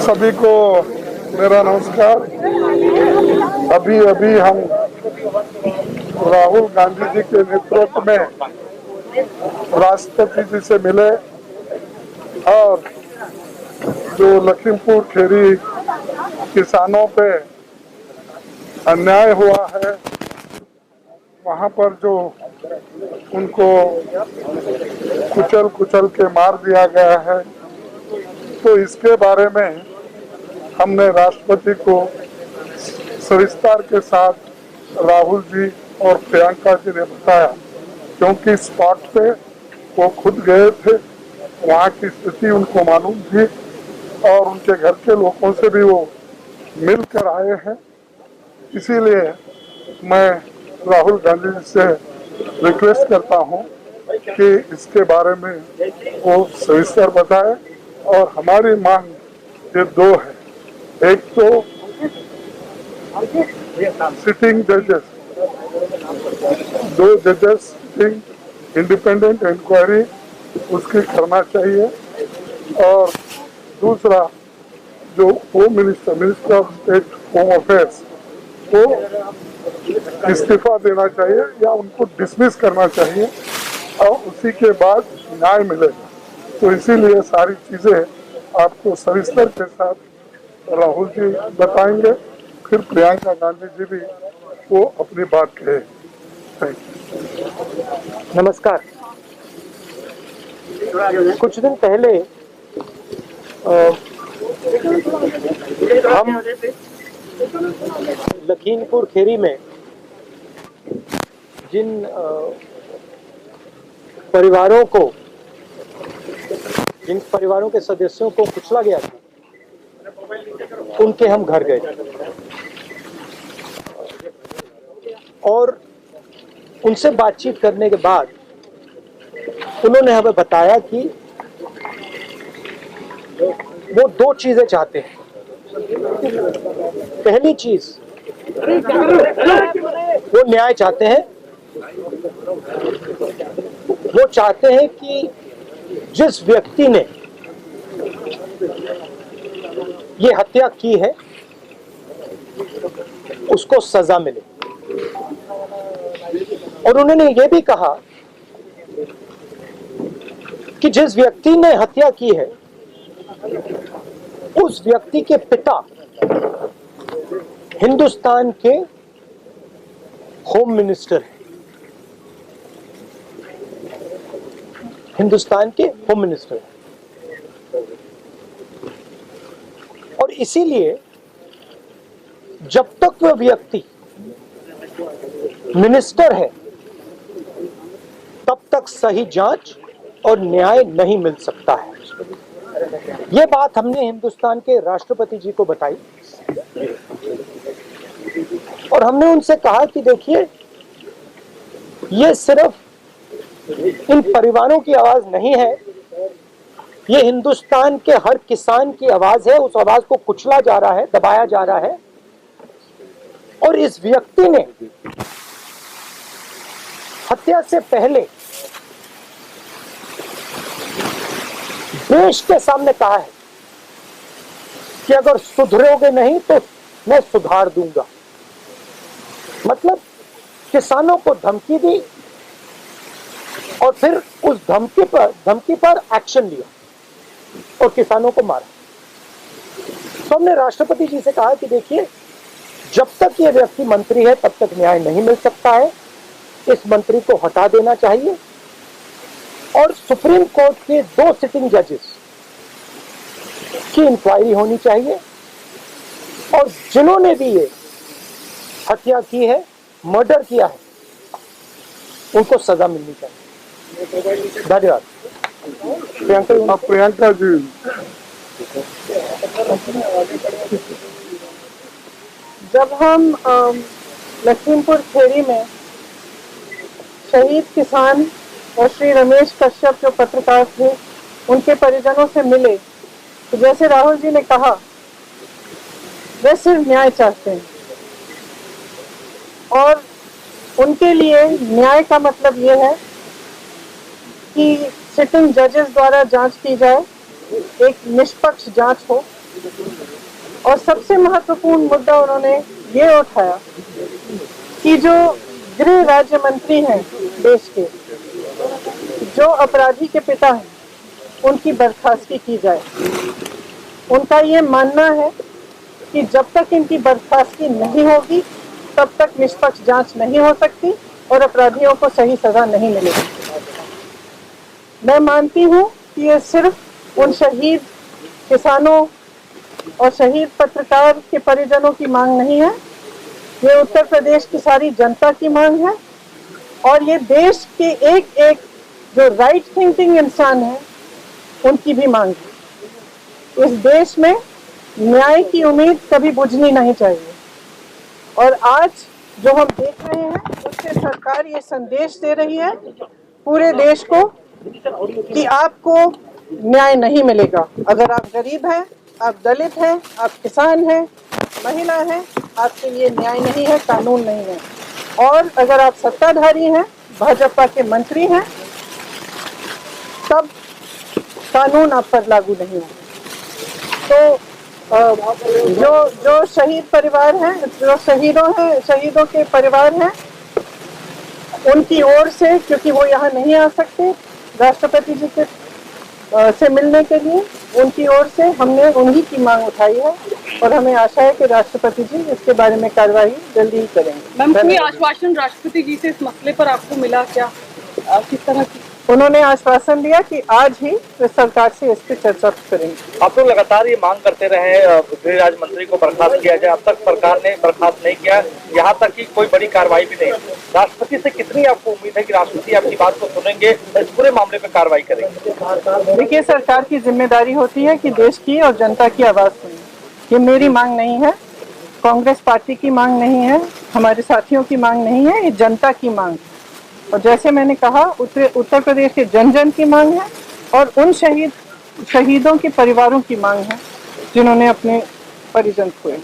सभी को मेरा नमस्कार। अभी अभी हम राहुल गांधी जी के नेतृत्व में राष्ट्रपति जी से मिले और जो लखीमपुर खीरी किसानों पे अन्याय हुआ है, वहाँ पर जो उनको कुचल के मार दिया गया है, तो इसके बारे में हमने राष्ट्रपति को सविस्तार के साथ राहुल जी और प्रियंका जी ने बताया, क्योंकि स्पॉट पे वो खुद गए थे, वहाँ की स्थिति उनको मालूम थी और उनके घर के लोगों से भी वो मिल कर आए हैं। इसीलिए मैं राहुल गांधी जी से रिक्वेस्ट करता हूँ कि इसके बारे में वो सविस्तर बताए। और हमारी मांग ये दो है, एक तो सिटिंग जजेस, दो जजेस सिटिंग इंडिपेंडेंट इंक्वायरी उसकी करना चाहिए, और दूसरा जो home minister of state home affairs को इस्तीफा देना चाहिए या उनको डिसमिस करना चाहिए और उसी के बाद न्याय मिलेगा। तो इसीलिए सारी चीजें आपको सविस्तर के साथ राहुल जी बताएंगे, फिर प्रियंका गांधी जी भी वो अपनी बात कहे। नमस्कार। कुछ दिन पहले हम लखीमपुर खीरी में जिन परिवारों के सदस्यों को कुचला गया था, उनके हम घर गए और उनसे बातचीत करने के बाद उन्होंने हमें बताया कि वो दो चीजें चाहते हैं। पहली चीज, वो न्याय चाहते हैं। वो चाहते हैं कि जिस व्यक्ति ने ये हत्या की है उसको सजा मिले, और उन्होंने ये भी कहा कि जिस व्यक्ति ने हत्या की है उस व्यक्ति के पिता हिंदुस्तान के होम मिनिस्टर हैं। हिंदुस्तान के होम मिनिस्टर हैं, और इसीलिए जब तक वह व्यक्ति मिनिस्टर है तब तक सही जांच और न्याय नहीं मिल सकता है। यह बात हमने हिंदुस्तान के राष्ट्रपति जी को बताई और हमने उनसे कहा कि देखिए, ये सिर्फ इन परिवारों की आवाज नहीं है, ये हिंदुस्तान के हर किसान की आवाज है। उस आवाज को कुचला जा रहा है, दबाया जा रहा है, और इस व्यक्ति ने हत्या से पहले देश के सामने कहा है कि अगर सुधरोगे नहीं तो मैं सुधार दूंगा। मतलब किसानों को धमकी दी और फिर उस धमकी पर एक्शन लिया और किसानों को मारा। तो हमने राष्ट्रपति जी से कहा कि देखिए, जब तक ये व्यक्ति मंत्री है तब तक न्याय नहीं मिल सकता है, इस मंत्री को हटा देना चाहिए और सुप्रीम कोर्ट के 2 सिटिंग जजेस की इंक्वायरी होनी चाहिए, और जिन्होंने भी ये हत्या की है, मर्डर किया है, उनको सजा मिलनी चाहिए। धन्यवाद। प्रियंका जी, जब हम लखीमपुर खीरी में शहीद किसान और श्री रमेश कश्यप जो पत्रकार थे उनके परिजनों से मिले, तो जैसे राहुल जी ने कहा, वे सिर्फ न्याय चाहते हैं और उनके लिए न्याय का मतलब ये है कि सिटिंग जजेस द्वारा जांच की जाए, एक निष्पक्ष जांच हो और सबसे महत्वपूर्ण मुद्दा उन्होंने ये उठाया कि जो गृह राज्य मंत्री हैं देश के, जो अपराधी के पिता हैं, उनकी बर्खास्तगी की जाए। उनका ये मानना है कि जब तक इनकी बर्खास्तगी नहीं होगी तब तक निष्पक्ष जांच नहीं हो सकती और अपराधियों को सही सजा नहीं मिलेगी। मैं मानती हूँ कि ये सिर्फ उन शहीद किसानों और शहीद पत्रकार के परिजनों की मांग नहीं है, ये उत्तर प्रदेश की सारी जनता की मांग है और ये देश के एक एक जो राइट थिंकिंग इंसान है उनकी भी मांग है। इस देश में न्याय की उम्मीद कभी बुझनी नहीं चाहिए और आज जो हम देख रहे हैं उससे सरकार ये संदेश दे रही है पूरे देश को कि आपको न्याय नहीं मिलेगा। अगर आप गरीब हैं, आप दलित हैं, आप किसान हैं, महिला हैं, आपके लिए न्याय नहीं है, कानून नहीं है। और अगर आप सत्ताधारी हैं, भाजपा के मंत्री हैं, तब कानून आप पर लागू नहीं है। तो जो शहीद परिवार हैं, जो शहीदों के परिवार हैं, उनकी ओर से, क्योंकि वो यहाँ नहीं आ सकते राष्ट्रपति जी के से मिलने के लिए, उनकी ओर से हमने उन्हीं की मांग उठाई है और हमें आशा है कि राष्ट्रपति जी इसके बारे में कार्रवाई जल्दी ही करेंगे। मैम, कोई आश्वासन राष्ट्रपति जी से इस मसले पर आपको मिला क्या? किस तरह की? उन्होंने आश्वासन दिया कि आज ही सरकार से इस पर चर्चा करेंगे। आप लोग लगातार ये मांग करते रहे गृह राज्य मंत्री को बर्खास्त किया जाए, अब तक सरकार ने बर्खास्त नहीं किया, यहाँ तक कि कोई बड़ी कार्रवाई भी नहीं। राष्ट्रपति से कितनी आपको उम्मीद है कि राष्ट्रपति आपकी बात को सुनेंगे, इस पूरे मामले पे कार्रवाई करेंगे? देखिए, सरकार की जिम्मेदारी होती है कि देश की और जनता की आवाज सुने। ये मेरी मांग नहीं है, कांग्रेस पार्टी की मांग नहीं है, हमारे साथियों की मांग नहीं है, ये जनता की मांग है। और जैसे मैंने कहा, उत्तर प्रदेश के जन जन की मांग है और उन शहीदों के परिवारों की मांग है जिन्होंने अपने परिजन खोए।